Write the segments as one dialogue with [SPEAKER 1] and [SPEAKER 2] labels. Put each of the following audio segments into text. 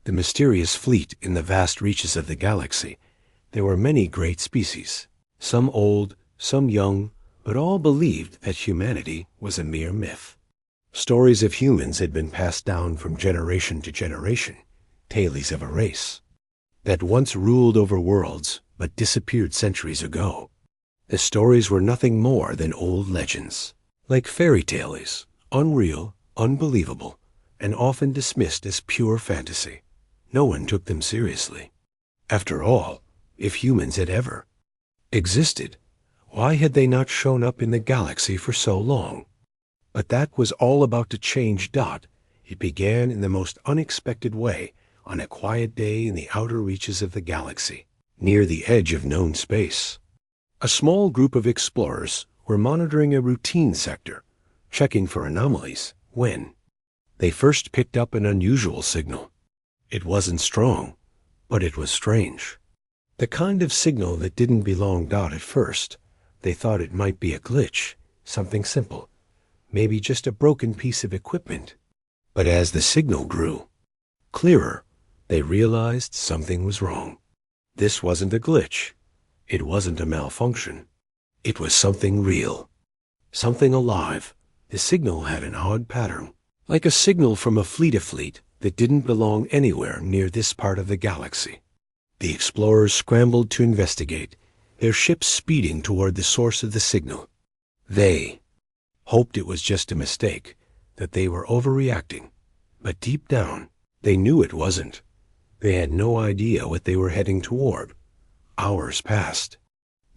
[SPEAKER 1] the mysterious fleet in the vast reaches of the galaxy. There were many great species, some old, some young, but all believed that humanity was a mere myth. Stories of humans had been passed down from generation to generation, tales of a race that once ruled over worlds but disappeared centuries ago. The stories were nothing more than old legends, like fairy tales, unreal, unbelievable, and often dismissed as pure fantasy. No one took them seriously. After all, if humans had ever existed, why had they not shown up in the galaxy for so long? But that was all about to change. It began in the most unexpected way on a quiet day in the outer reaches of the galaxy, near the edge of known space. A small group of explorers were monitoring a routine sector, checking for anomalies, when they first picked up an unusual signal. It wasn't strong, but it was strange. The kind of signal that didn't belong. At first, they thought it might be a glitch, something simple, maybe just a broken piece of equipment. But as the signal grew clearer, they realized something was wrong. This wasn't a glitch. It wasn't a malfunction. It was something real, something alive. The signal had an odd pattern, like a signal from a fleet that didn't belong anywhere near this part of the galaxy. The explorers scrambled to investigate, their ships speeding toward the source of the signal. They hoped it was just a mistake, that they were overreacting, but deep down, they knew it wasn't. They had no idea what they were heading toward. Hours passed.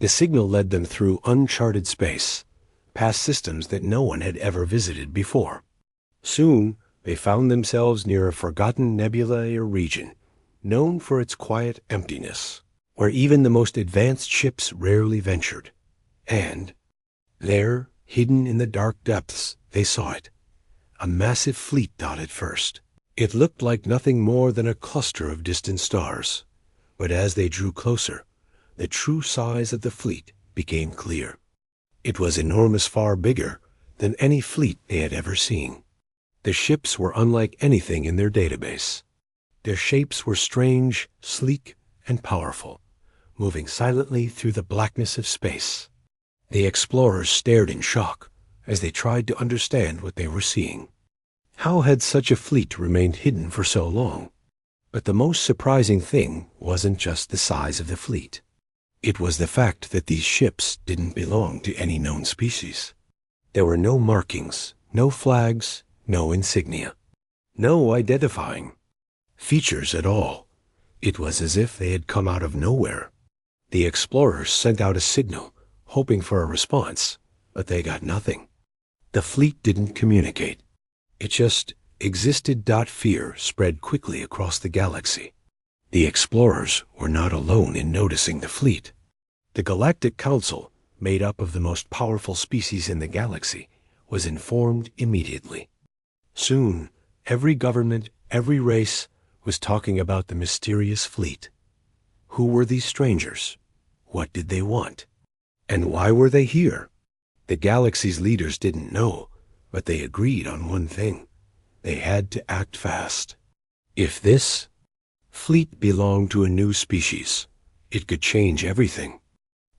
[SPEAKER 1] The signal led them through uncharted space, past systems that no one had ever visited before. Soon, they found themselves near a forgotten nebula or region, known for its quiet emptiness, where even the most advanced ships rarely ventured. And there, hidden in the dark depths, they saw it. A massive fleet. At first, it looked like nothing more than a cluster of distant stars. But as they drew closer, the true size of the fleet became clear. It was enormous, far bigger than any fleet they had ever seen. The ships were unlike anything in their database. Their shapes were strange, sleek, and powerful, moving silently through the blackness of space. The explorers stared in shock as they tried to understand what they were seeing. How had such a fleet remained hidden for so long? But the most surprising thing wasn't just the size of the fleet. It was the fact that these ships didn't belong to any known species. There were no markings, no flags, no insignia, no identifying features at all. It was as if they had come out of nowhere. The explorers sent out a signal, hoping for a response, but they got nothing. The fleet didn't communicate. It just existed. Fear spread quickly across the galaxy. The explorers were not alone in noticing the fleet. The Galactic Council, made up of the most powerful species in the galaxy, was informed immediately. Soon, every government, every race, was talking about the mysterious fleet. Who were these strangers? What did they want? And why were they here? The galaxy's leaders didn't know, but they agreed on one thing. They had to act fast. If this fleet belonged to a new species, it could change everything.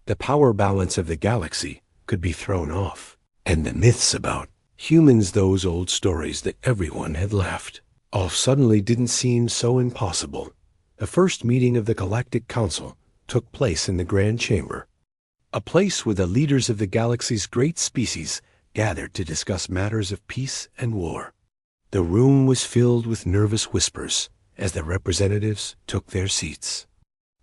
[SPEAKER 1] The power balance of the galaxy could be thrown off, and the myths about humans, those old stories that everyone had laughed off, suddenly didn't seem so impossible. The first meeting of the Galactic Council took place in the Grand Chamber, a place where the leaders of the galaxy's great species gathered to discuss matters of peace and war. The room was filled with nervous whispers as the representatives took their seats.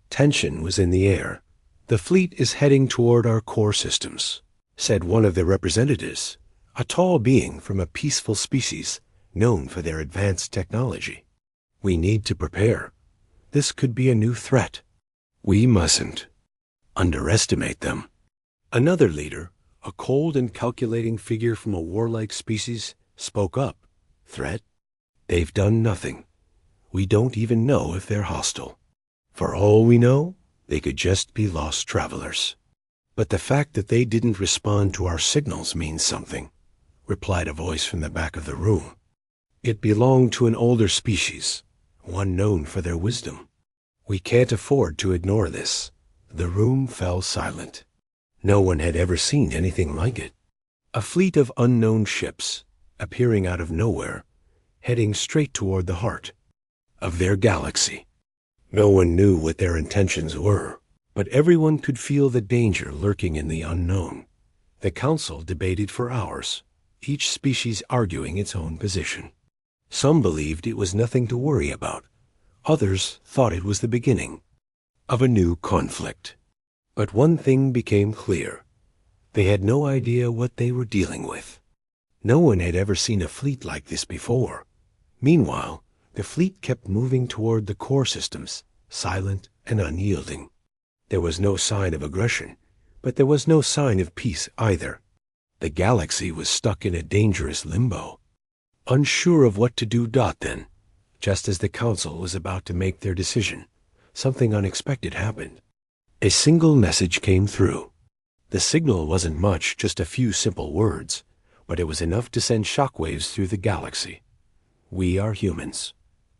[SPEAKER 1] Tension was in the air. "The fleet is heading toward our core systems," said one of the representatives, a tall being from a peaceful species known for their advanced technology. "We need to prepare. This could be a new threat. We mustn't underestimate them." Another leader, a cold and calculating figure from a warlike species, spoke up. "Threat? They've done nothing. We don't even know if they're hostile. For all we know, they could just be lost travelers." "But the fact that they didn't respond to our signals means something," replied a voice from the back of the room. "It belonged to an older species, one known for their wisdom. We can't afford to ignore this. The room fell silent. No one had ever seen anything like it. A fleet of unknown ships, appearing out of nowhere, heading straight toward the heart of their galaxy. No one knew what their intentions were, but everyone could feel the danger lurking in the unknown. The council debated for hours, each species arguing its own position. Some believed it was nothing to worry about. Others thought it was the beginning of a new conflict. But one thing became clear. They had no idea what they were dealing with. No one had ever seen a fleet like this before. Meanwhile, the fleet kept moving toward the core systems, silent and unyielding. There was no sign of aggression, but there was no sign of peace either. The galaxy was stuck in a dangerous limbo. Unsure of what to do. Then, just as the council was about to make their decision, something unexpected happened. A single message came through. The signal wasn't much, just a few simple words, but it was enough to send shockwaves through the galaxy. We are humans.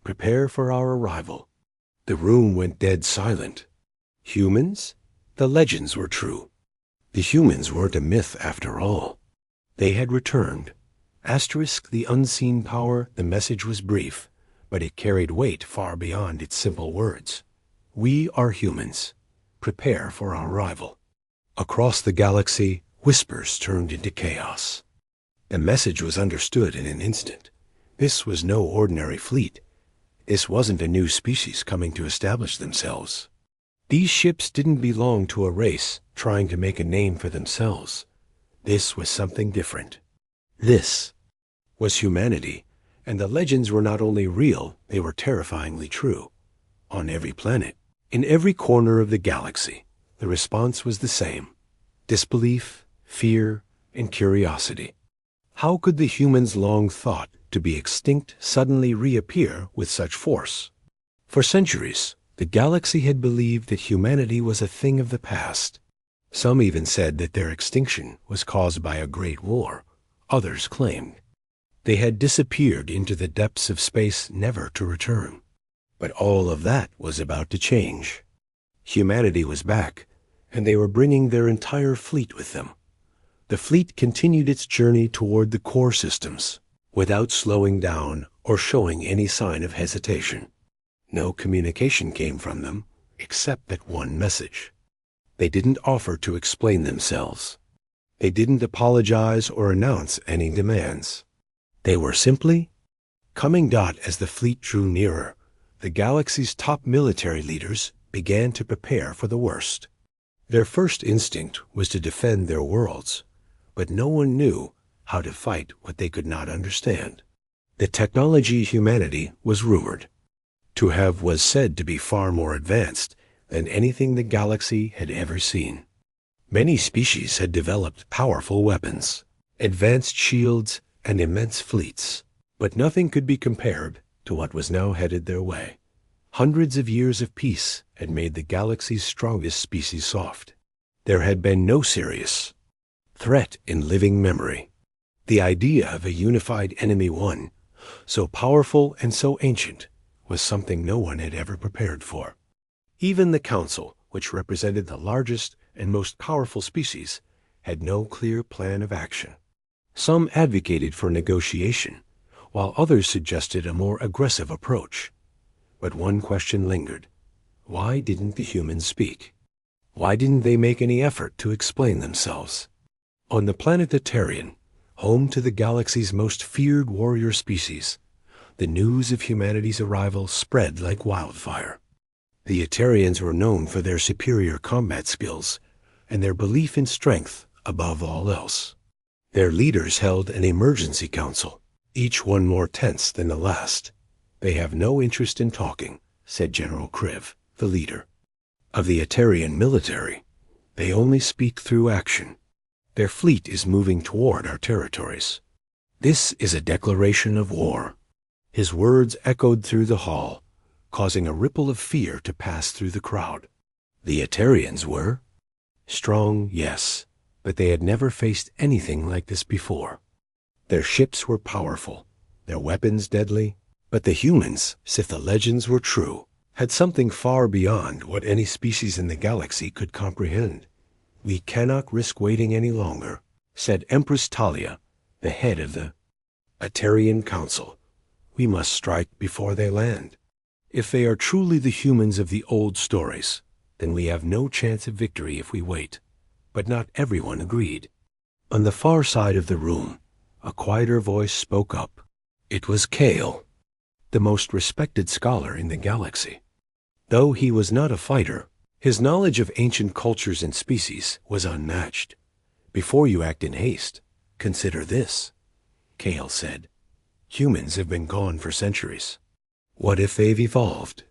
[SPEAKER 1] Prepare for our arrival. The room went dead silent. Humans? The legends were true. The humans weren't a myth after all. They had returned. Asterisk the unseen power. The message was brief, but it carried weight far beyond its simple words. We are humans. Prepare for our arrival. Across the galaxy, whispers turned into chaos. The message was understood in an instant. This was no ordinary fleet. This wasn't a new species coming to establish themselves. These ships didn't belong to a race trying to make a name for themselves. This was something different. This was humanity, and the legends were not only real, they were terrifyingly true. On every planet, in every corner of the galaxy, the response was the same: disbelief, fear, and curiosity. How could the humans long thought to be extinct suddenly reappear with such force? For centuries, the galaxy had believed that humanity was a thing of the past. Some even said that their extinction was caused by a great war. Others claimed they had disappeared into the depths of space, never to return. But all of that was about to change. Humanity was back, and they were bringing their entire fleet with them. The fleet continued its journey toward the core systems, without slowing down or showing any sign of hesitation. No communication came from them, except that one message. They didn't offer to explain themselves. They didn't apologize or announce any demands. They were simply coming. As the fleet drew nearer, the galaxy's top military leaders began to prepare for the worst. Their first instinct was to defend their worlds, but no one knew how to fight what they could not understand. The technology humanity was rumored to have was said to be far more advanced than anything the galaxy had ever seen. Many species had developed powerful weapons, advanced shields, and immense fleets, but nothing could be compared to what was now headed their way. Hundreds of years of peace had made the galaxy's strongest species soft. There had been no serious threat in living memory. The idea of a unified enemy, one so powerful and so ancient, was something no one had ever prepared for. Even the Council, which represented the largest and most powerful species, had no clear plan of action. Some advocated for negotiation, while others suggested a more aggressive approach. But one question lingered. Why didn't the humans speak? Why didn't they make any effort to explain themselves? On the planet Etarian, home to the galaxy's most feared warrior species, the news of humanity's arrival spread like wildfire. The Etarians were known for their superior combat skills and their belief in strength above all else. Their leaders held an emergency council, each one more tense than the last. They have no interest in talking, said General Kriv, the leader of the Etarian military. They only speak through action. Their fleet is moving toward our territories. This is a declaration of war. His words echoed through the hall, causing a ripple of fear to pass through the crowd. The Etarians were strong, yes, but they had never faced anything like this before. Their ships were powerful, their weapons deadly, But the humans, if the legends were true, had something far beyond what any species in the galaxy could comprehend. "We cannot risk waiting any longer," said Empress Talia, the head of the Atarian Council. "We must strike before they land. If they are truly the humans of the old stories, then we have no chance of victory if we wait." But not everyone agreed. On the far side of the room, a quieter voice spoke up. It was Kale, the most respected scholar in the galaxy. Though he was not a fighter, his knowledge of ancient cultures and species was unmatched. "Before you act in haste, consider this," Kale said. "Humans have been gone for centuries. What if they've evolved?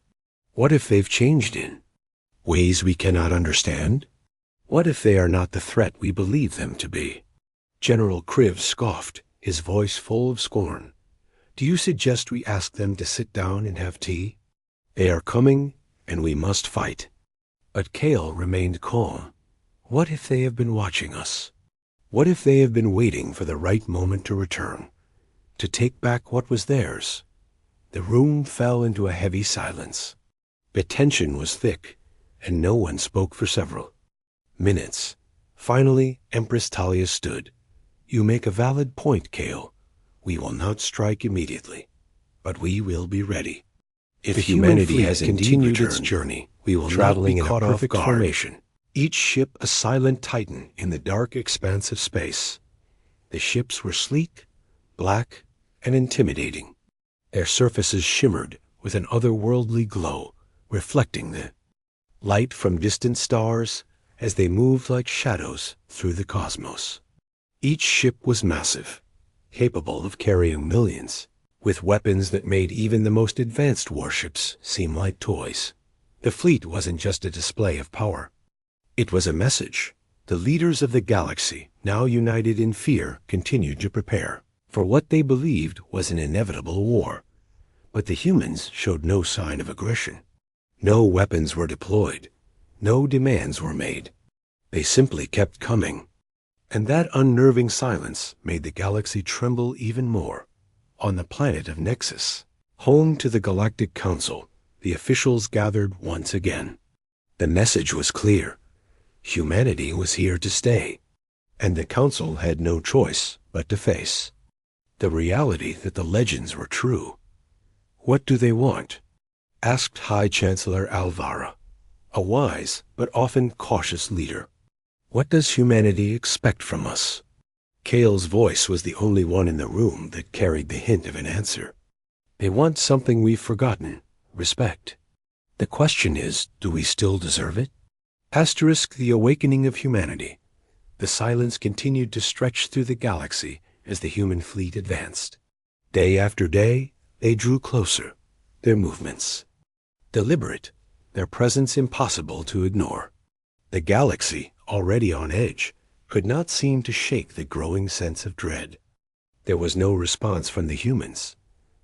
[SPEAKER 1] What if they've changed in ways we cannot understand? What if they are not the threat we believe them to be?" General Kriv scoffed, his voice full of scorn. "Do you suggest we ask them to sit down and have tea? They are coming, and we must fight." But Kale remained calm. What if they have been watching us? What if they have been waiting for the right moment to return, to take back what was theirs? The room fell into a heavy silence. The tension was thick, and no one spoke for several minutes. Finally, Empress Talia stood. "You make a valid point, Kale. We will not strike immediately, but we will be ready. If humanity has continued its journey, we will traveling in a perfect formation, each ship a silent titan in the dark expanse of space." The ships were sleek, black, and intimidating. Their surfaces shimmered with an otherworldly glow, reflecting the light from distant stars as they moved like shadows through the cosmos. Each ship was massive, capable of carrying millions, with weapons that made even the most advanced warships seem like toys. The fleet wasn't just a display of power. It was a message. The leaders of the galaxy, now united in fear, continued to prepare for what they believed was an inevitable war. But the humans showed no sign of aggression. No weapons were deployed. No demands were made. They simply kept coming. And that unnerving silence made the galaxy tremble even more. On the planet of Nexus, home to the Galactic Council, the officials gathered once again. The message was clear. Humanity was here to stay, and the Council had no choice but to face the reality that the legends were true. "What do they want?" asked High Chancellor Alvara, a wise but often cautious leader. "What does humanity expect from us?" Kale's voice was the only one in the room that carried the hint of an answer. "They want something we've forgotten: respect. The question is, do we still deserve it?" Asterisk the awakening of humanity. The silence continued to stretch through the galaxy as the human fleet advanced. Day after day, they drew closer, their movements deliberate, their presence impossible to ignore. The galaxy, already on edge, could not seem to shake the growing sense of dread. There was no response from the humans,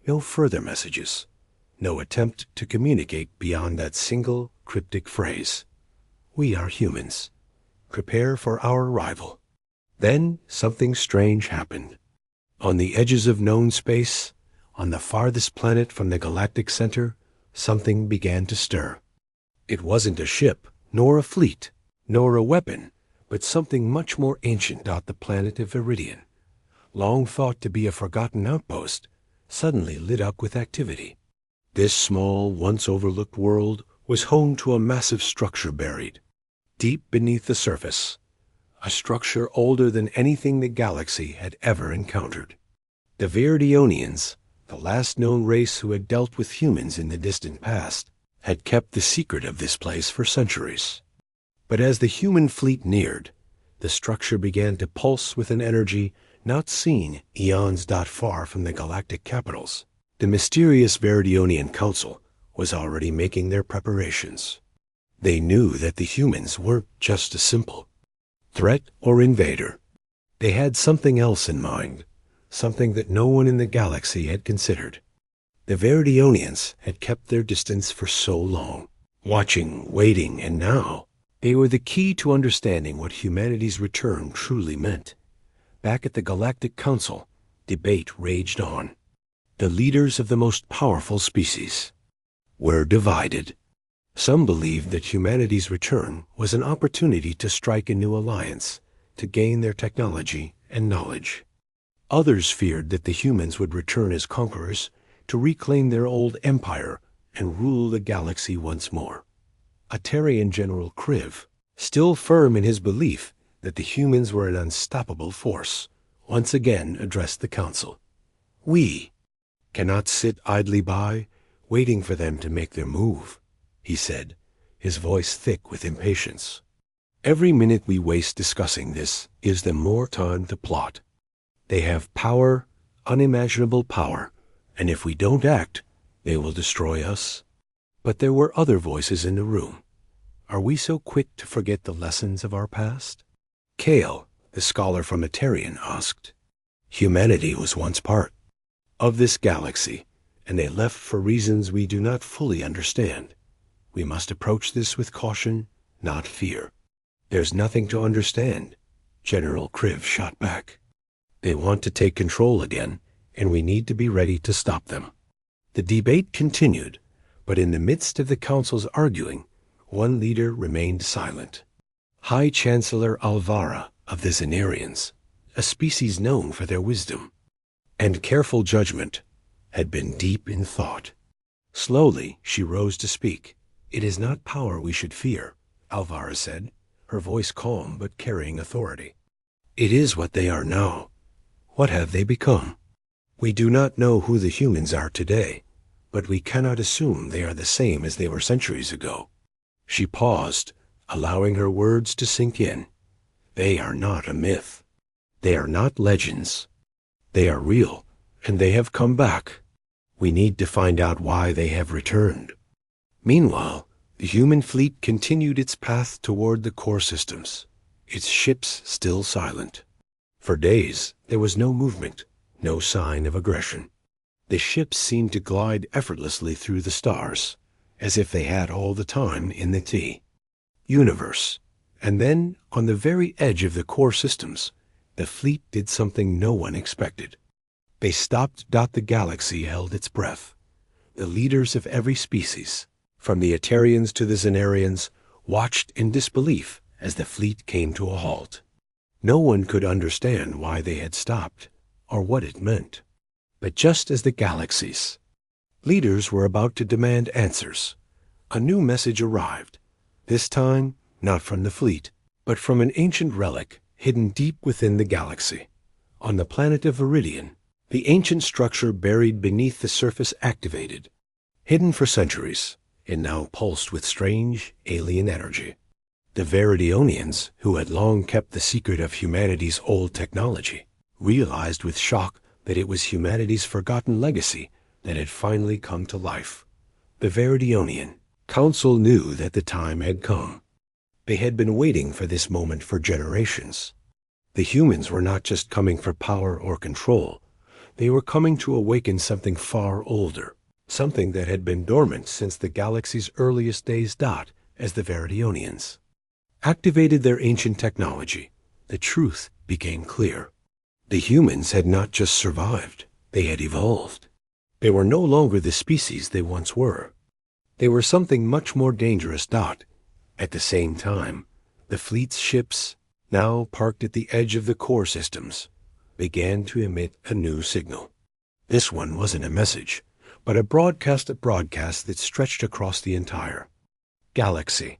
[SPEAKER 1] no further messages, no attempt to communicate beyond that single cryptic phrase: "We are humans. Prepare for our arrival." Then something strange happened. On the edges of known space, on the farthest planet from the galactic center, something began to stir. It wasn't a ship, nor a fleet, nor a weapon, but something much more ancient. The planet of Viridian, long thought to be a forgotten outpost, suddenly lit up with activity. This small, once overlooked world was home to a massive structure buried deep beneath the surface, a structure older than anything the galaxy had ever encountered. The Viridionians, the last known race who had dealt with humans in the distant past, had kept the secret of this place for centuries. But as the human fleet neared, the structure began to pulse with an energy not seen eons far from the galactic capitals. The mysterious Viridionian Council was already making their preparations. They knew that the humans weren't just a simple threat or invader. They had something else in mind, something that no one in the galaxy had considered. The Viridionians had kept their distance for so long, watching, waiting, and now they were the key to understanding what humanity's return truly meant. Back at the Galactic Council, debate raged on. The leaders of the most powerful species were divided. Some believed that humanity's return was an opportunity to strike a new alliance, to gain their technology and knowledge. Others feared that the humans would return as conquerors to reclaim their old empire and rule the galaxy once more. Atarian General Kriv, still firm in his belief that the humans were an unstoppable force, once again addressed the council. "We cannot sit idly by, waiting for them to make their move," he said, his voice thick with impatience. "Every minute we waste discussing this gives them more time to plot. They have power, unimaginable power, and if we don't act, they will destroy us." But there were other voices in the room. Are we so quick to forget the lessons of our past? Kale, the scholar from Atarian, asked. "Humanity was once part of this galaxy, and they left for reasons we do not fully understand. We must approach this with caution, not fear." "There's nothing to understand," General Kriv shot back. "They want to take control again, and we need to be ready to stop them." The debate continued, but in the midst of the council's arguing, one leader remained silent. High Chancellor Alvara of the Zenarians, a species known for their wisdom and careful judgment, had been deep in thought. Slowly she rose to speak. "It is not power we should fear," Alvara said, her voice calm but carrying authority. "It is what they are now. What have they become? We do not know who the humans are today, but we cannot assume they are the same as they were centuries ago." She paused, allowing her words to sink in. "They are not a myth. They are not legends. They are real, and they have come back. We need to find out why they have returned." Meanwhile, the human fleet continued its path toward the core systems, its ships still silent. For days, there was no movement, no sign of aggression. The ships seemed to glide effortlessly through the stars, as if they had all the time in the universe. And then, on the very edge of the core systems, the fleet did something no one expected. They stopped. The galaxy held its breath. The leaders of every species, from the Atarians to the Zenarians, watched in disbelief as the fleet came to a halt. No one could understand why they had stopped, or what it meant. But just as the galaxy's leaders were about to demand answers, a new message arrived, this time not from the fleet, but from an ancient relic hidden deep within the galaxy. On the planet of Viridian, the ancient structure buried beneath the surface activated. Hidden for centuries, it now pulsed with strange, alien energy. The Veridionians, who had long kept the secret of humanity's old technology, realized with shock that it was humanity's forgotten legacy that had finally come to life. The Veridionian Council knew that the time had come. They had been waiting for this moment for generations. The humans were not just coming for power or control. They were coming to awaken something far older, something that had been dormant since the galaxy's earliest days. As the Veridionians activated their ancient technology, the truth became clear. The humans had not just survived, they had evolved. They were no longer the species they once were. They were something much more dangerous. At the same time, the fleet's ships, now parked at the edge of the core systems, began to emit a new signal. This one wasn't a message, but a broadcast that stretched across the entire galaxy.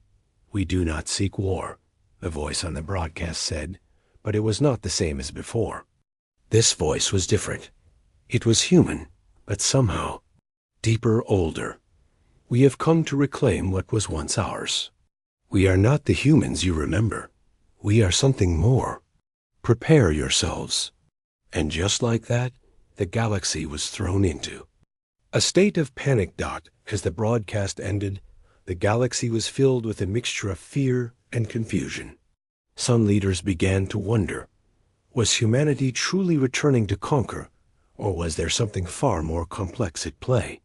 [SPEAKER 1] "We do not seek war," the voice on the broadcast said, but it was not the same as before. This voice was different. It was human, but somehow deeper, older. "We have come to reclaim what was once ours. We are not the humans you remember. We are something more. Prepare yourselves." And just like that, the galaxy was thrown into a state of panic. As the broadcast ended, the galaxy was filled with a mixture of fear and confusion. Some leaders began to wonder, was humanity truly returning to conquer, or was there something far more complex at play?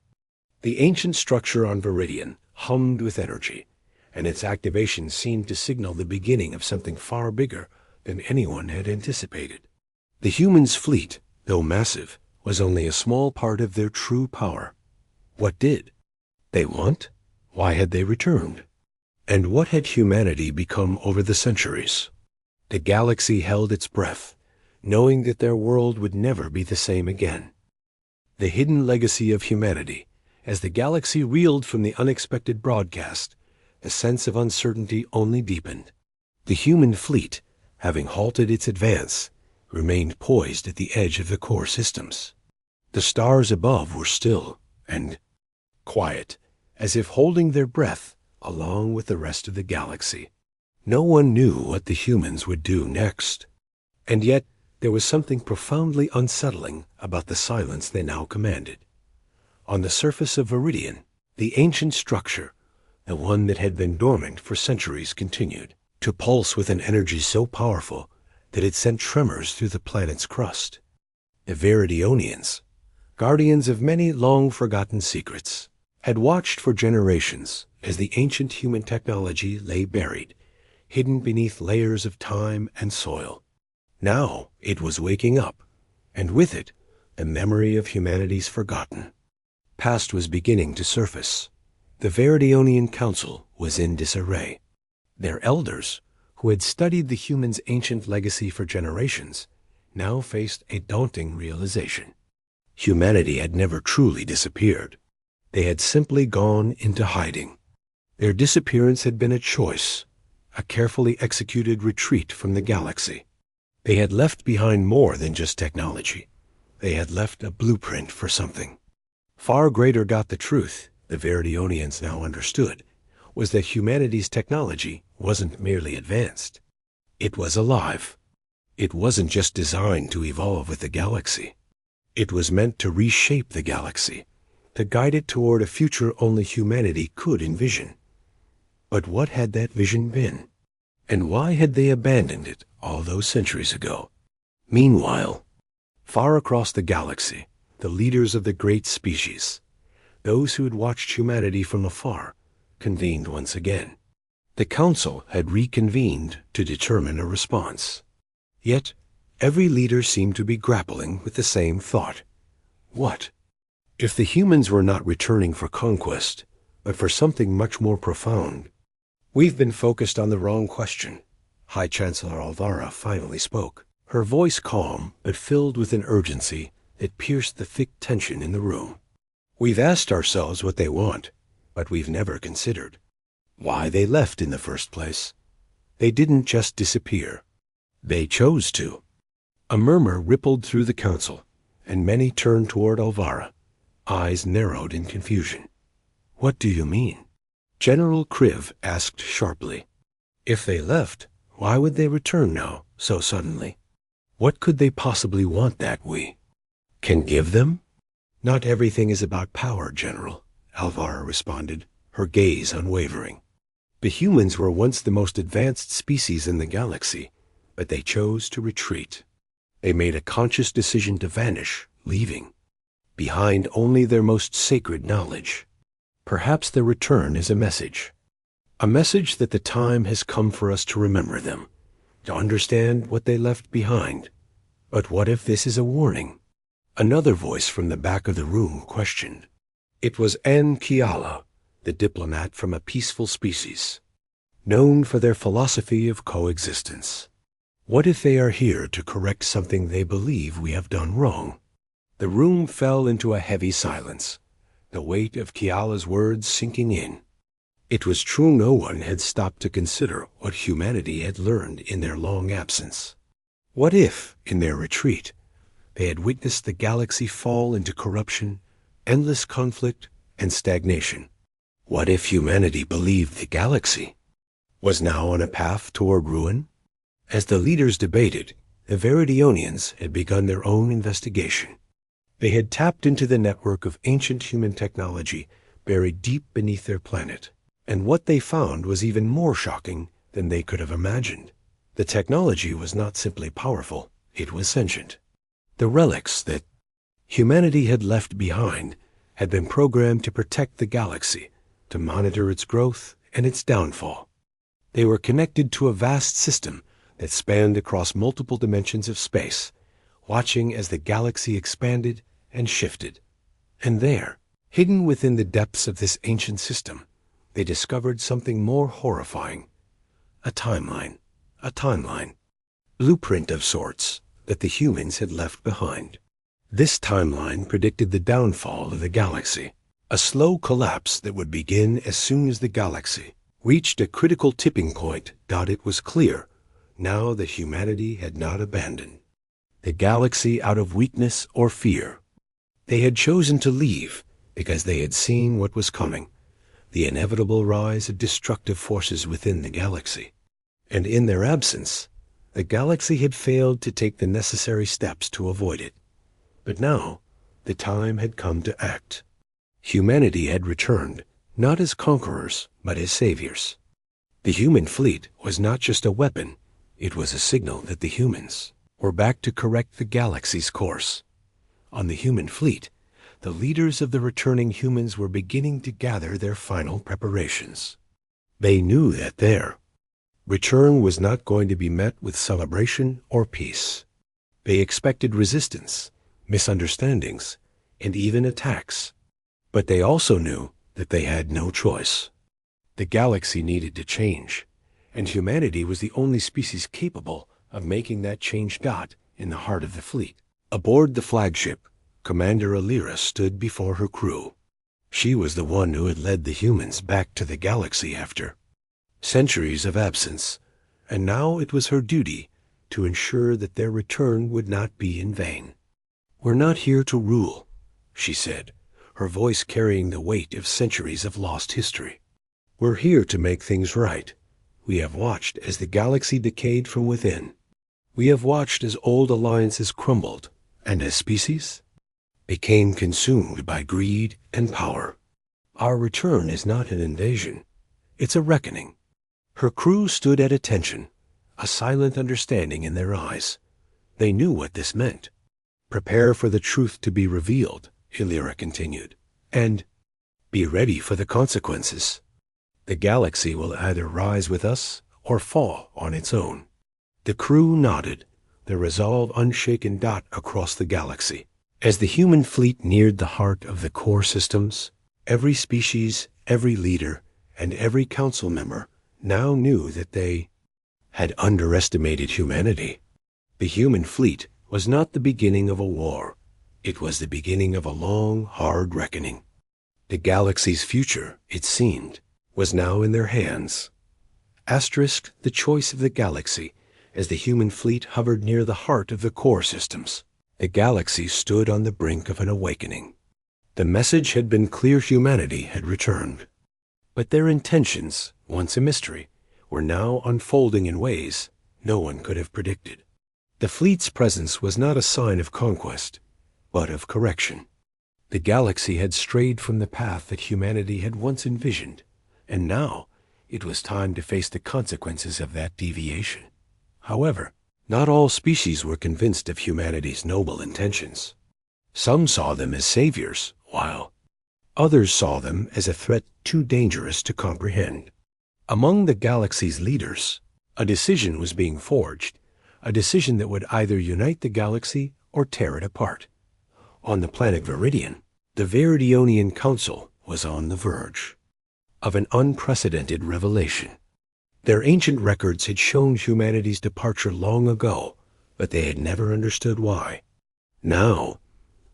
[SPEAKER 1] The ancient structure on Viridian hummed with energy, and its activation seemed to signal the beginning of something far bigger than anyone had anticipated. The humans' fleet, though massive, was only a small part of their true power. What did they want? Why had they returned? And what had humanity become over the centuries? The galaxy held its breath, knowing that their world would never be the same again. The hidden legacy of humanity. As the galaxy reeled from the unexpected broadcast, a sense of uncertainty only deepened. The human fleet, having halted its advance, remained poised at the edge of the core systems. The stars above were still and quiet, as if holding their breath along with the rest of the galaxy. No one knew what the humans would do next. And yet, there was something profoundly unsettling about the silence they now commanded. On the surface of Viridian, the ancient structure, the one that had been dormant for centuries, continued to pulse with an energy so powerful that it sent tremors through the planet's crust. The Viridionians, guardians of many long-forgotten secrets, had watched for generations as the ancient human technology lay buried, hidden beneath layers of time and soil. Now it was waking up, and with it, a memory of humanity's forgotten past was beginning to surface. The Viridionian Council was in disarray. Their elders, who had studied the humans' ancient legacy for generations, now faced a daunting realization. Humanity had never truly disappeared. They had simply gone into hiding. Their disappearance had been a choice, a carefully executed retreat from the galaxy. They had left behind more than just technology. They had left a blueprint for something far greater. The truth, the Viridionians now understood, was that humanity's technology wasn't merely advanced. It was alive. It wasn't just designed to evolve with the galaxy. It was meant to reshape the galaxy, to guide it toward a future only humanity could envision. But what had that vision been? And why had they abandoned it all those centuries ago? Meanwhile, far across the galaxy, the leaders of the great species, those who had watched humanity from afar, convened once again. The council had reconvened to determine a response. Yet, every leader seemed to be grappling with the same thought. What if the humans were not returning for conquest, but for something much more profound? "We've been focused on the wrong question," High Chancellor Alvara finally spoke, her voice calm but filled with an urgency that pierced the thick tension in the room. "We've asked ourselves what they want, but we've never considered why they left in the first place. They didn't just disappear. They chose to." A murmur rippled through the council, and many turned toward Alvara, eyes narrowed in confusion. "What do you mean?" General Kriv asked sharply. "If they left, why would they return now, so suddenly? What could they possibly want that we can give them?" "Not everything is about power, General," Alvara responded, her gaze unwavering. "The humans were once the most advanced species in the galaxy, but they chose to retreat. They made a conscious decision to vanish, leaving behind only their most sacred knowledge. Perhaps their return is a message that the time has come for us to remember them, to understand what they left behind. But what if this is a warning?" Another voice from the back of the room questioned. It was An Kiala, the diplomat from a peaceful species, known for their philosophy of coexistence. "What if they are here to correct something they believe we have done wrong?" The room fell into a heavy silence, the weight of Kiala's words sinking in. It was true no one had stopped to consider what humanity had learned in their long absence. What if, in their retreat, they had witnessed the galaxy fall into corruption, endless conflict, and stagnation? What if humanity believed the galaxy was now on a path toward ruin? As the leaders debated, the Viridionians had begun their own investigation. They had tapped into the network of ancient human technology buried deep beneath their planet, and what they found was even more shocking than they could have imagined. The technology was not simply powerful, it was sentient. The relics that humanity had left behind had been programmed to protect the galaxy, to monitor its growth and its downfall. They were connected to a vast system that spanned across multiple dimensions of space, watching as the galaxy expanded and shifted. And there, hidden within the depths of this ancient system, they discovered something more horrifying. A timeline. A timeline. Blueprint of sorts that the humans had left behind. This timeline predicted the downfall of the galaxy, a slow collapse that would begin as soon as the galaxy reached a critical tipping point. It was clear now that humanity had not abandoned the galaxy out of weakness or fear. They had chosen to leave because they had seen what was coming, the inevitable rise of destructive forces within the galaxy. And in their absence, the galaxy had failed to take the necessary steps to avoid it. But now, the time had come to act. Humanity had returned, not as conquerors, but as saviors. The human fleet was not just a weapon, it was a signal that the humans were back to correct the galaxy's course. On the human fleet, the leaders of the returning humans were beginning to gather their final preparations. They knew that their return was not going to be met with celebration or peace. They expected resistance, misunderstandings, and even attacks. But they also knew that they had no choice. The galaxy needed to change, and humanity was the only species capable of making that change. In the heart of the fleet, aboard the flagship, Commander Alira stood before her crew. She was the one who had led the humans back to the galaxy after centuries of absence, and now it was her duty to ensure that their return would not be in vain. "We're not here to rule," she said, her voice carrying the weight of centuries of lost history. "We're here to make things right. We have watched as the galaxy decayed from within. We have watched as old alliances crumbled, and as species became consumed by greed and power. Our return is not an invasion. It's a reckoning." Her crew stood at attention, a silent understanding in their eyes. They knew what this meant. "Prepare for the truth to be revealed," Alira continued, "and be ready for the consequences. The galaxy will either rise with us or fall on its own." The crew nodded, their resolve unshaken. Across the galaxy, as the human fleet neared the heart of the core systems, every species, every leader, and every council member now knew that they had underestimated humanity. The human fleet was not the beginning of a war. It was the beginning of a long, hard reckoning. The galaxy's future, it seemed, was now in their hands. The choice of the galaxy as the human fleet hovered near the heart of the core systems. The galaxy stood on the brink of an awakening. The message had been clear: humanity had returned. But their intentions, once a mystery, were now unfolding in ways no one could have predicted. The fleet's presence was not a sign of conquest, but of correction. The galaxy had strayed from the path that humanity had once envisioned, and now it was time to face the consequences of that deviation. However, not all species were convinced of humanity's noble intentions. Some saw them as saviors, while others saw them as a threat too dangerous to comprehend. Among the galaxy's leaders, a decision was being forged, a decision that would either unite the galaxy or tear it apart. On the planet Viridian, the Veridionian Council was on the verge of an unprecedented revelation. Their ancient records had shown humanity's departure long ago, but they had never understood why. Now,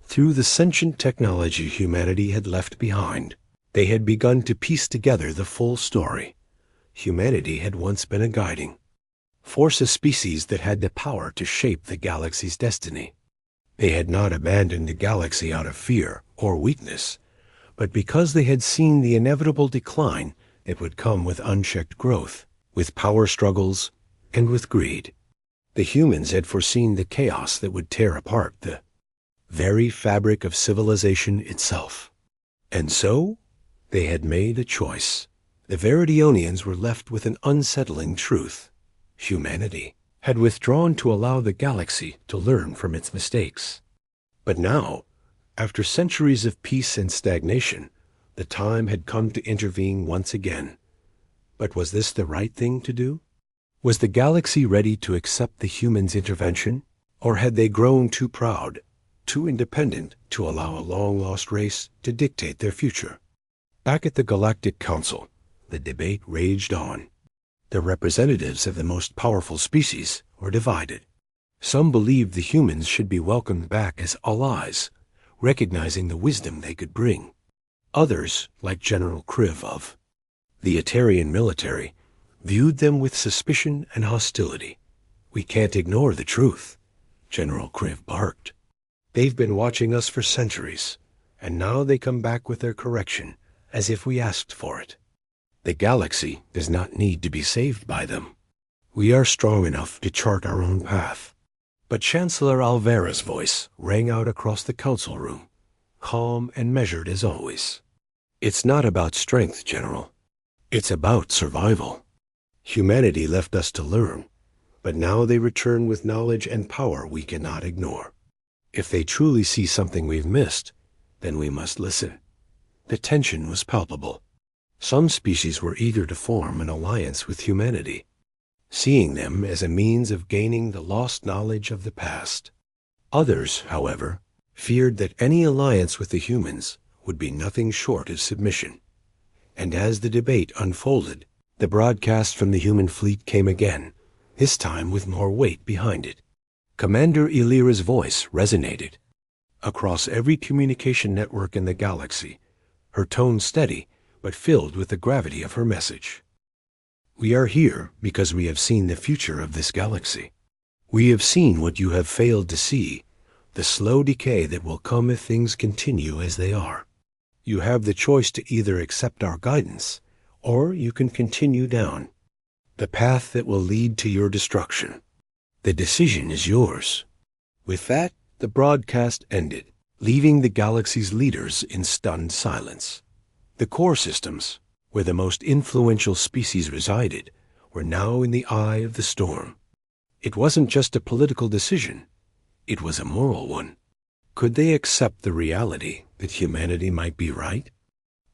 [SPEAKER 1] through the sentient technology humanity had left behind, they had begun to piece together the full story. Humanity had once been a guiding force, a species that had the power to shape the galaxy's destiny. They had not abandoned the galaxy out of fear or weakness, but because they had seen the inevitable decline that would come with unchecked growth, with power struggles, and with greed. The humans had foreseen the chaos that would tear apart the very fabric of civilization itself. And so, they had made a choice. The Veridionians were left with an unsettling truth. Humanity had withdrawn to allow the galaxy to learn from its mistakes. But now, after centuries of peace and stagnation, the time had come to intervene once again. But was this the right thing to do? Was the galaxy ready to accept the humans' intervention, or had they grown too proud, too independent to allow a long-lost race to dictate their future. Back at the Galactic Council, the debate raged on. The representatives of the most powerful species were divided. Some believed the humans should be welcomed back as allies, recognizing the wisdom they could bring. Others, like General Kriv of the Atarian military, viewed them with suspicion and hostility. "We can't ignore the truth," General Kriv barked. "They've been watching us for centuries, and now they come back with their correction, as if we asked for it. The galaxy does not need to be saved by them. We are strong enough to chart our own path." But Chancellor Alvera's voice rang out across the council room, calm and measured as always. "It's not about strength, General. It's about survival. Humanity left us to learn, but now they return with knowledge and power we cannot ignore. If they truly see something we've missed, then we must listen." The tension was palpable. Some species were eager to form an alliance with humanity, seeing them as a means of gaining the lost knowledge of the past. Others, however, feared that any alliance with the humans would be nothing short of submission. And as the debate unfolded, the broadcast from the human fleet came again, this time with more weight behind it. Commander Illyra's voice resonated across every communication network in the galaxy, her tone steady but filled with the gravity of her message. "We are here because we have seen the future of this galaxy. We have seen what you have failed to see, the slow decay that will come if things continue as they are. You have the choice to either accept our guidance, or you can continue down the path that will lead to your destruction. The decision is yours." With that, the broadcast ended, leaving the galaxy's leaders in stunned silence. The core systems, where the most influential species resided, were now in the eye of the storm. It wasn't just a political decision, it was a moral one. Could they accept the reality that humanity might be right?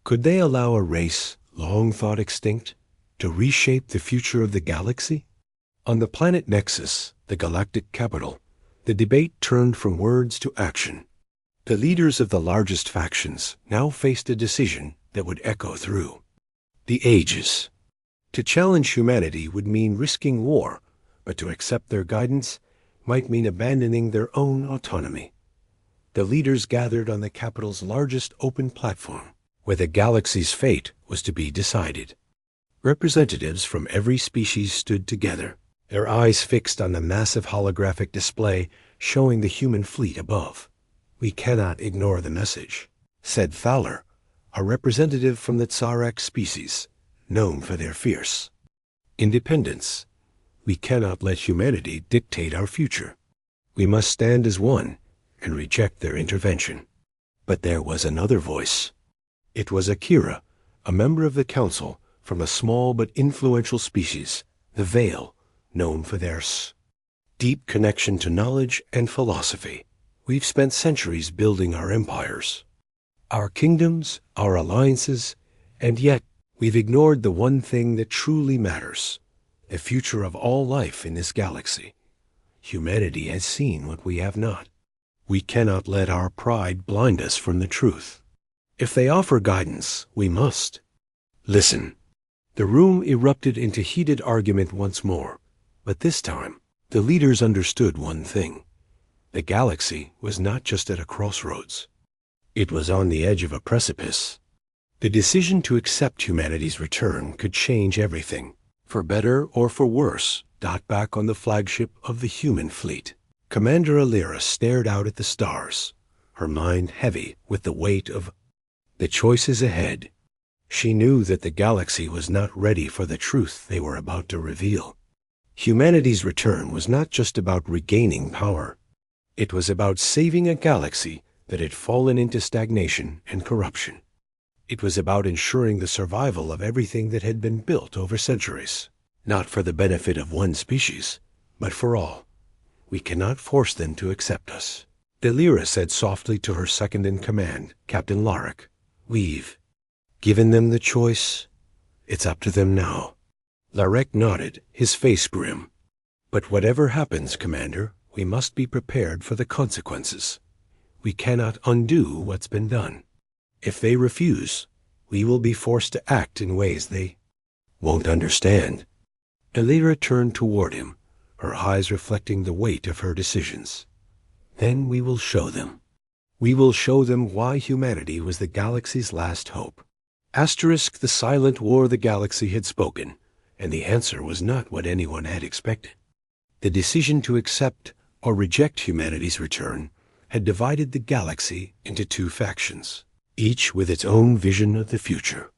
[SPEAKER 1] Could they allow a race, long thought extinct, to reshape the future of the galaxy? On the planet Nexus, the galactic capital, the debate turned from words to action. The leaders of the largest factions now faced a decision that would echo through the ages. To challenge humanity would mean risking war, but to accept their guidance might mean abandoning their own autonomy. The leaders gathered on the capital's largest open platform, where the galaxy's fate was to be decided. Representatives from every species stood together, their eyes fixed on the massive holographic display showing the human fleet above. "We cannot ignore the message," said Thaler, a representative from the Tsarek species, known for their fierce independence. "We cannot let humanity dictate our future. We must stand as one and reject their intervention." But there was another voice. It was Akira, a member of the council from a small but influential species, the Veil, known for their deep connection to knowledge and philosophy. "We've spent centuries building our empires, our kingdoms, our alliances, and yet we've ignored the one thing that truly matters, the future of all life in this galaxy. Humanity has seen what we have not. We cannot let our pride blind us from the truth. If they offer guidance, we must listen." The room erupted into heated argument once more, but this time the leaders understood one thing. The galaxy was not just at a crossroads. It was on the edge of a precipice. The decision to accept humanity's return could change everything, for better or for worse. Back on the flagship of the human fleet, Commander Illyra stared out at the stars, her mind heavy with the weight of the choices ahead. She knew that the galaxy was not ready for the truth they were about to reveal. Humanity's return was not just about regaining power. It was about saving a galaxy that had fallen into stagnation and corruption. It was about ensuring the survival of everything that had been built over centuries, not for the benefit of one species, but for all. "We cannot force them to accept us," Illyra said softly to her second-in-command, Captain Larek. "We've given them the choice. It's up to them now." Larek nodded, his face grim. "But whatever happens, Commander, we must be prepared for the consequences. We cannot undo what's been done. If they refuse, we will be forced to act in ways they won't understand." Elira turned toward him, her eyes reflecting the weight of her decisions. "Then we will show them. We will show them why humanity was the galaxy's last hope." Asterisk, the silent war of the galaxy had spoken, and the answer was not what anyone had expected. The decision to accept or reject humanity's return had divided the galaxy into two factions, each with its own vision of the future.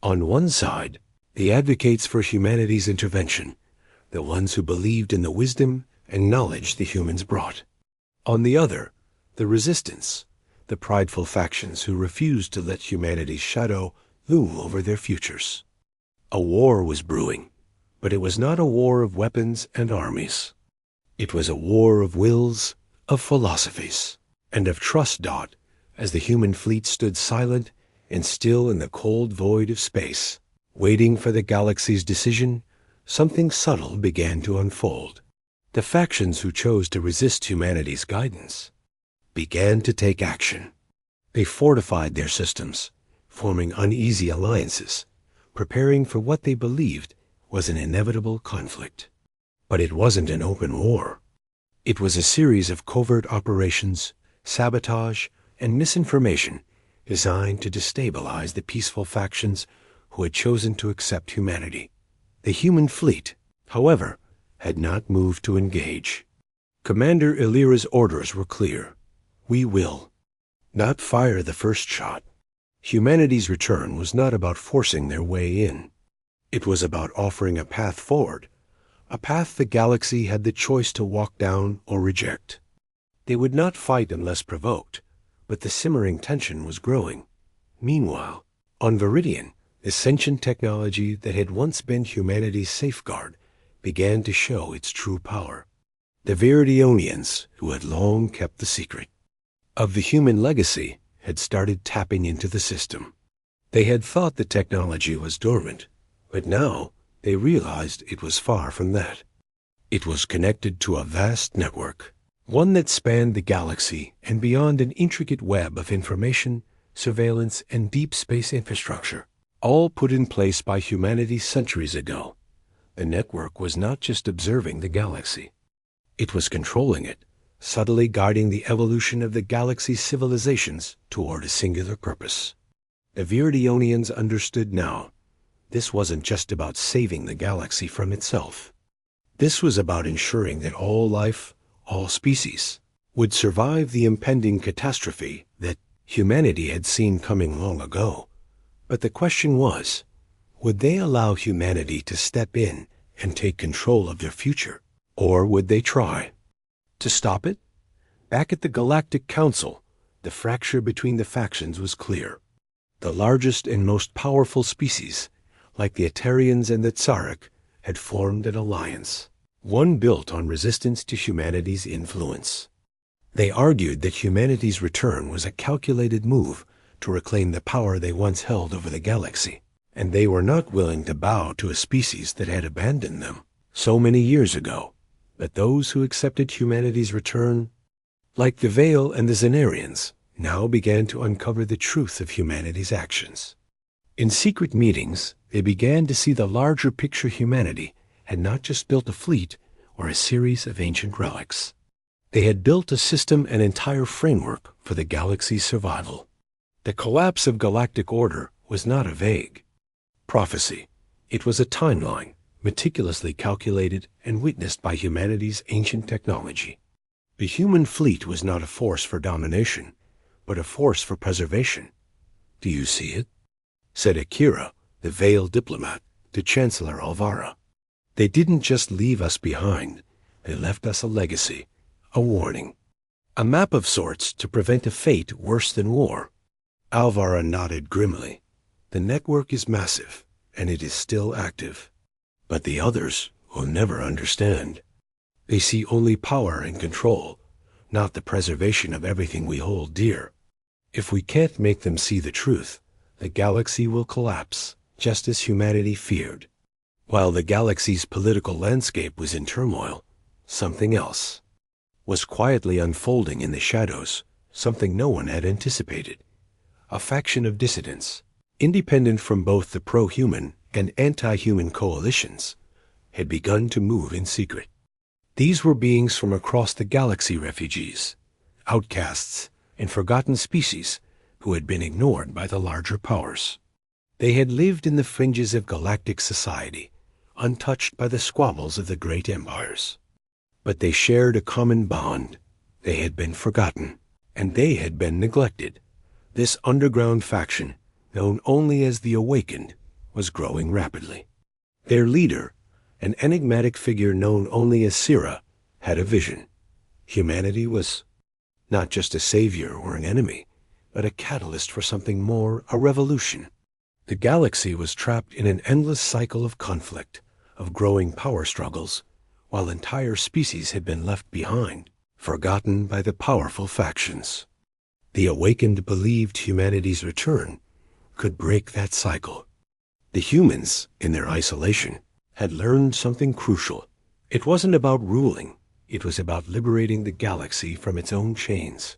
[SPEAKER 1] On one side, the advocates for humanity's intervention, the ones who believed in the wisdom and knowledge the humans brought. On the other, the resistance, the prideful factions who refused to let humanity's shadow loom over their futures. A war was brewing, but it was not a war of weapons and armies. It was a war of wills, of philosophies, and of trust. As the human fleet stood silent and still in the cold void of space, waiting for the galaxy's decision, something subtle began to unfold. The factions who chose to resist humanity's guidance began to take action. They fortified their systems, forming uneasy alliances, preparing for what they believed was an inevitable conflict. But it wasn't an open war. It was a series of covert operations, sabotage, and misinformation designed to destabilize the peaceful factions who had chosen to accept humanity. The human fleet, however, had not moved to engage. Commander Elira's orders were clear. We will not fire the first shot. Humanity's return was not about forcing their way in. It was about offering a path forward, a path the galaxy had the choice to walk down or reject. They would not fight unless provoked, but the simmering tension was growing. Meanwhile, on Viridian, the sentient technology that had once been humanity's safeguard began to show its true power. The Viridionians, who had long kept the secret of the human legacy, had started tapping into the system. They had thought the technology was dormant, but now they realized it was far from that. It was connected to a vast network, one that spanned the galaxy and beyond, an intricate web of information, surveillance, and deep space infrastructure, all put in place by humanity centuries ago. The network was not just observing the galaxy. It was controlling it, subtly guiding the evolution of the galaxy's civilizations toward a singular purpose. The Viridionians understood now. This wasn't just about saving the galaxy from itself. This was about ensuring that all life, all species, would survive the impending catastrophe that humanity had seen coming long ago. But the question was, would they allow humanity to step in and take control of their future? Or would they try to stop it? Back at the Galactic Council, the fracture between the factions was clear. The largest and most powerful species, like the Atarians and the Tsarek, had formed an alliance, one built on resistance to humanity's influence. They argued that humanity's return was a calculated move to reclaim the power they once held over the galaxy, and they were not willing to bow to a species that had abandoned them so many years ago. But those who accepted humanity's return, like the Veil and the Zenarians, now began to uncover the truth of humanity's actions. In secret meetings, they began to see the larger picture. Humanity had not just built a fleet or a series of ancient relics. They had built a system, an entire framework for the galaxy's survival. The collapse of galactic order was not a vague prophecy. It was a timeline, meticulously calculated and witnessed by humanity's ancient technology. The human fleet was not a force for domination, but a force for preservation. "Do you see it?" said Akira, the veiled diplomat, to Chancellor Alvara. "They didn't just leave us behind. They left us a legacy, a warning, a map of sorts to prevent a fate worse than war." Alvara nodded grimly. "The network is massive, and it is still active. But the others will never understand. They see only power and control, not the preservation of everything we hold dear. If we can't make them see the truth, the galaxy will collapse, just as humanity feared." While the galaxy's political landscape was in turmoil, something else was quietly unfolding in the shadows, something no one had anticipated. A faction of dissidents, independent from both the pro-human and anti-human coalitions, had begun to move in secret. These were beings from across the galaxy, refugees, outcasts, and forgotten species who had been ignored by the larger powers. They had lived in the fringes of galactic society, untouched by the squabbles of the great empires. But they shared a common bond. They had been forgotten, and they had been neglected. This underground faction, known only as the Awakened, was growing rapidly. Their leader, an enigmatic figure known only as Sira, had a vision. Humanity was not just a savior or an enemy, but a catalyst for something more, a revolution. The galaxy was trapped in an endless cycle of conflict, of growing power struggles, while entire species had been left behind, forgotten by the powerful factions. The Awakened believed humanity's return could break that cycle. The humans, in their isolation, had learned something crucial. It wasn't about ruling, it was about liberating the galaxy from its own chains.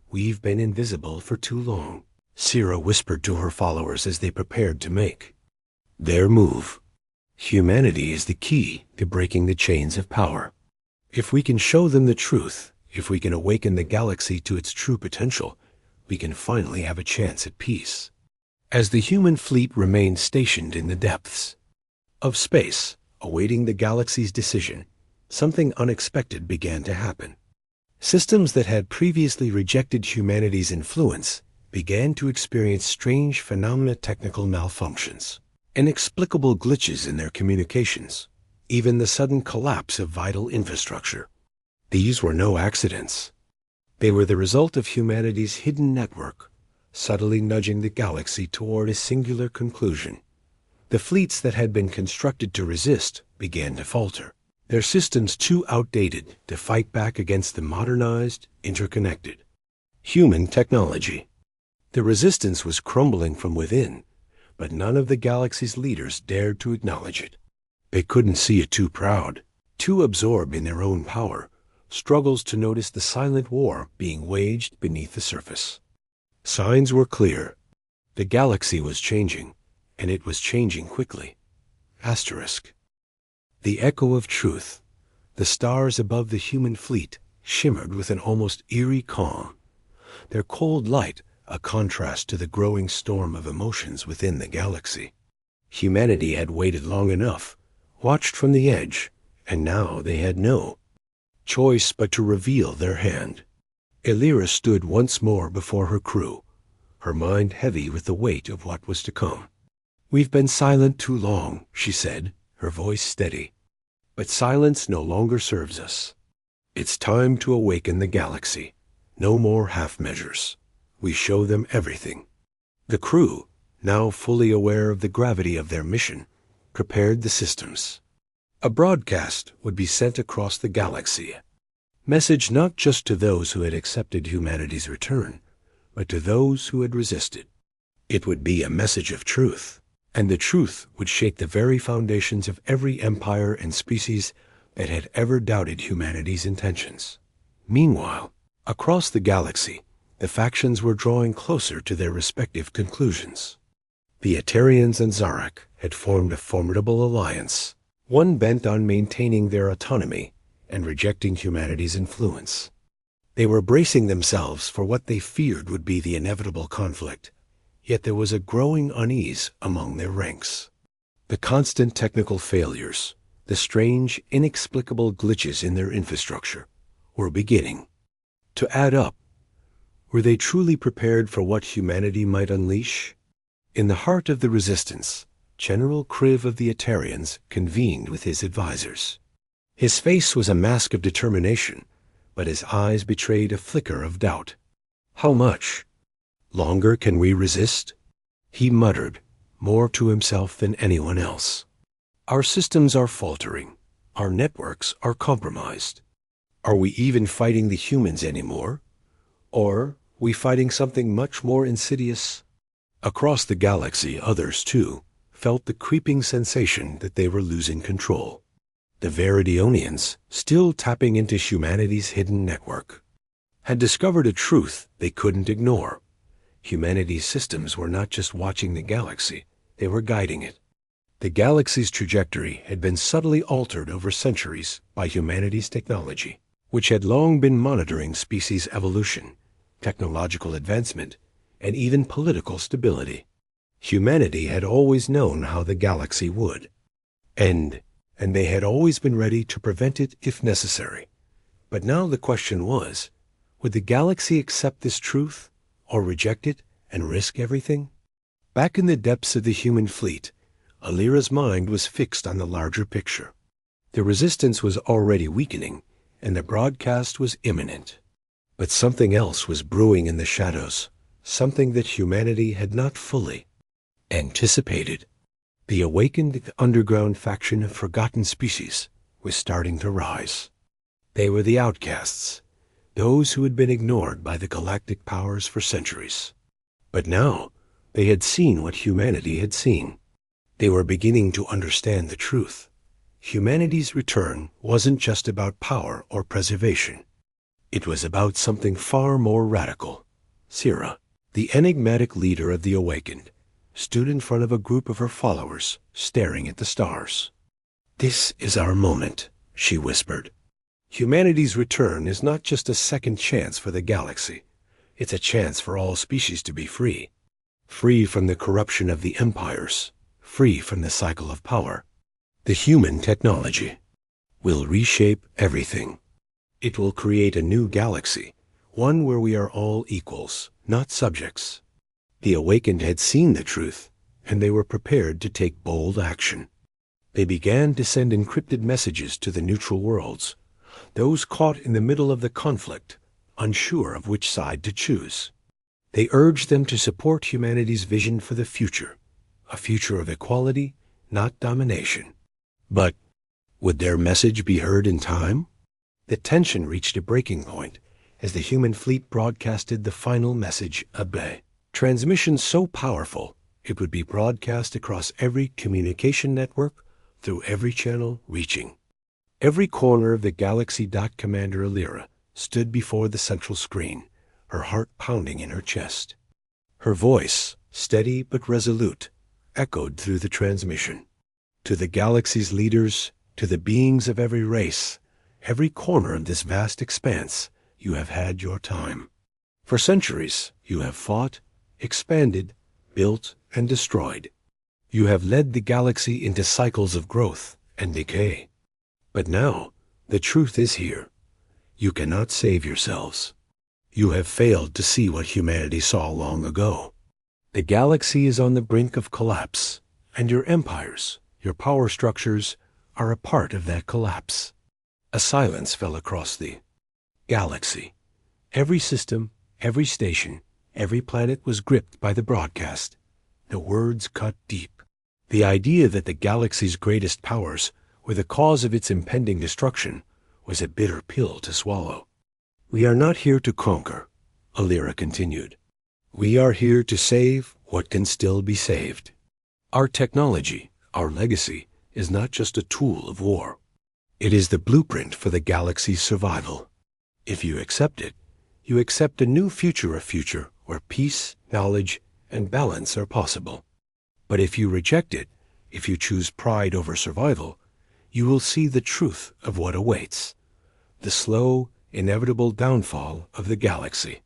[SPEAKER 1] "We've been invisible for too long," Sira whispered to her followers as they prepared to make their move. Humanity is the key to breaking the chains of power. If we can show them the truth, if we can awaken the galaxy to its true potential, we can finally have a chance at peace. As the human fleet remained stationed in the depths of space, awaiting the galaxy's decision, something unexpected began to happen. Systems that had previously rejected humanity's influence began to experience strange technical malfunctions, inexplicable glitches in their communications, even the sudden collapse of vital infrastructure. These were no accidents. They were the result of humanity's hidden network, subtly nudging the galaxy toward a singular conclusion. The fleets that had been constructed to resist began to falter, their systems too outdated to fight back against the modernized, interconnected human technology. The resistance was crumbling from within, but none of the galaxy's leaders dared to acknowledge it. They couldn't see it, too proud, too absorbed in their own power, struggles to notice the silent war being waged beneath the surface. Signs were clear. The galaxy was changing, and it was changing quickly. Asterisk. The echo of truth, the stars above the human fleet, shimmered with an almost eerie calm, their cold light a contrast to the growing storm of emotions within the galaxy. Humanity had waited long enough, watched from the edge, and now they had no choice but to reveal their hand. Elira stood once more before her crew, her mind heavy with the weight of what was to come. "We've been silent too long," she said, her voice steady. "But silence no longer serves us. It's time to awaken the galaxy. No more half measures. We show them everything." The crew, now fully aware of the gravity of their mission, prepared the systems. A broadcast would be sent across the galaxy. Message not just to those who had accepted humanity's return, but to those who had resisted. It would be a message of truth, and the truth would shake the very foundations of every empire and species that had ever doubted humanity's intentions. Meanwhile, across the galaxy, the factions were drawing closer to their respective conclusions. The Etarians and Zarak had formed a formidable alliance, one bent on maintaining their autonomy and rejecting humanity's influence. They were bracing themselves for what they feared would be the inevitable conflict, yet there was a growing unease among their ranks. The constant technical failures, the strange, inexplicable glitches in their infrastructure, were beginning to add up. Were they truly prepared for what humanity might unleash? In the heart of the resistance, General Kriv of the Etarians convened with his advisors. His face was a mask of determination, but his eyes betrayed a flicker of doubt. "How much longer can we resist?" he muttered, more to himself than anyone else. "Our systems are faltering. Our networks are compromised. Are we even fighting the humans anymore? Or we fighting something much more insidious?" Across the galaxy, others, too, felt the creeping sensation that they were losing control. The Veridionians, still tapping into humanity's hidden network, had discovered a truth they couldn't ignore. Humanity's systems were not just watching the galaxy, they were guiding it. The galaxy's trajectory had been subtly altered over centuries by humanity's technology, which had long been monitoring species evolution, technological advancement, and even political stability. Humanity had always known how the galaxy would end, and they had always been ready to prevent it if necessary. But now the question was, would the galaxy accept this truth, or reject it and risk everything? Back in the depths of the human fleet, Alira's mind was fixed on the larger picture. The resistance was already weakening, and the broadcast was imminent. But something else was brewing in the shadows, something that humanity had not fully anticipated. The awakened underground faction of forgotten species was starting to rise. They were the outcasts, those who had been ignored by the galactic powers for centuries. But now they had seen what humanity had seen. They were beginning to understand the truth. Humanity's return wasn't just about power or preservation. It was about something far more radical. Sira, the enigmatic leader of the awakened, stood in front of a group of her followers, staring at the stars. "This is our moment," she whispered. "Humanity's return is not just a second chance for the galaxy. It's a chance for all species to be free. Free from the corruption of the empires. Free from the cycle of power. The human technology will reshape everything. It will create a new galaxy, one where we are all equals, not subjects." The awakened had seen the truth, and they were prepared to take bold action. They began to send encrypted messages to the neutral worlds, those caught in the middle of the conflict, unsure of which side to choose. They urged them to support humanity's vision for the future, a future of equality, not domination. But would their message be heard in time? The tension reached a breaking point as the human fleet broadcasted the final message, Abe. Transmission so powerful it would be broadcast across every communication network, through every channel reaching every corner of the galaxy. Commander Alira stood before the central screen, her heart pounding in her chest. Her voice, steady but resolute, echoed through the transmission. "To the galaxy's leaders, to the beings of every race, every corner of this vast expanse, you have had your time. For centuries, you have fought, expanded, built, and destroyed. You have led the galaxy into cycles of growth and decay. But now, the truth is here. You cannot save yourselves. You have failed to see what humanity saw long ago. The galaxy is on the brink of collapse, and your empires, your power structures, are a part of that collapse." A silence fell across the galaxy. Every system, every station, every planet was gripped by the broadcast. The words cut deep. The idea that the galaxy's greatest powers were the cause of its impending destruction was a bitter pill to swallow. "We are not here to conquer," Alira continued. "We are here to save what can still be saved. Our technology, our legacy, is not just a tool of war. It is the blueprint for the galaxy's survival. If you accept it, you accept a new future, a future where peace, knowledge, and balance are possible. But if you reject it, if you choose pride over survival, you will see the truth of what awaits. The slow, inevitable downfall of the galaxy."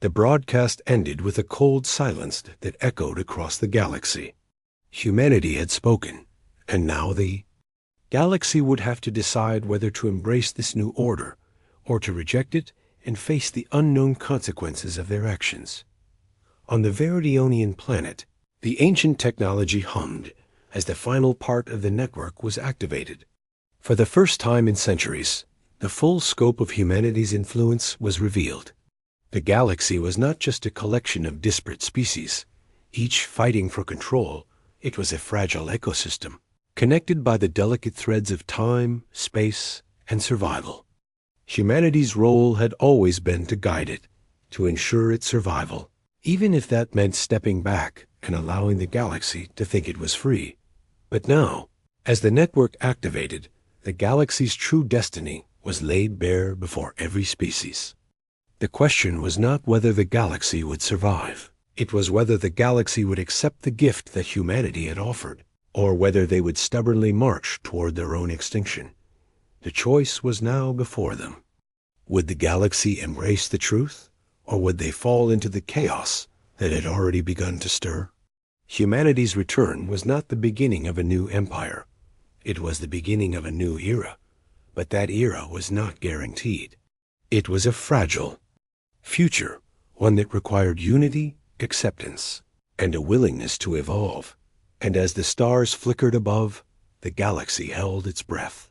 [SPEAKER 1] The broadcast ended with a cold silence that echoed across the galaxy. Humanity had spoken, and now the galaxy would have to decide whether to embrace this new order, or to reject it and face the unknown consequences of their actions. On the Veridionian planet, the ancient technology hummed as the final part of the network was activated. For the first time in centuries, the full scope of humanity's influence was revealed. The galaxy was not just a collection of disparate species, each fighting for control. It was a fragile ecosystem, connected by the delicate threads of time, space, and survival. Humanity's role had always been to guide it, to ensure its survival, even if that meant stepping back and allowing the galaxy to think it was free. But now, as the network activated, the galaxy's true destiny was laid bare before every species. The question was not whether the galaxy would survive. It was whether the galaxy would accept the gift that humanity had offered, or whether they would stubbornly march toward their own extinction. The choice was now before them. Would the galaxy embrace the truth, or would they fall into the chaos that had already begun to stir? Humanity's return was not the beginning of a new empire. It was the beginning of a new era, but that era was not guaranteed. It was a fragile future, one that required unity, acceptance, and a willingness to evolve. And as the stars flickered above, the galaxy held its breath.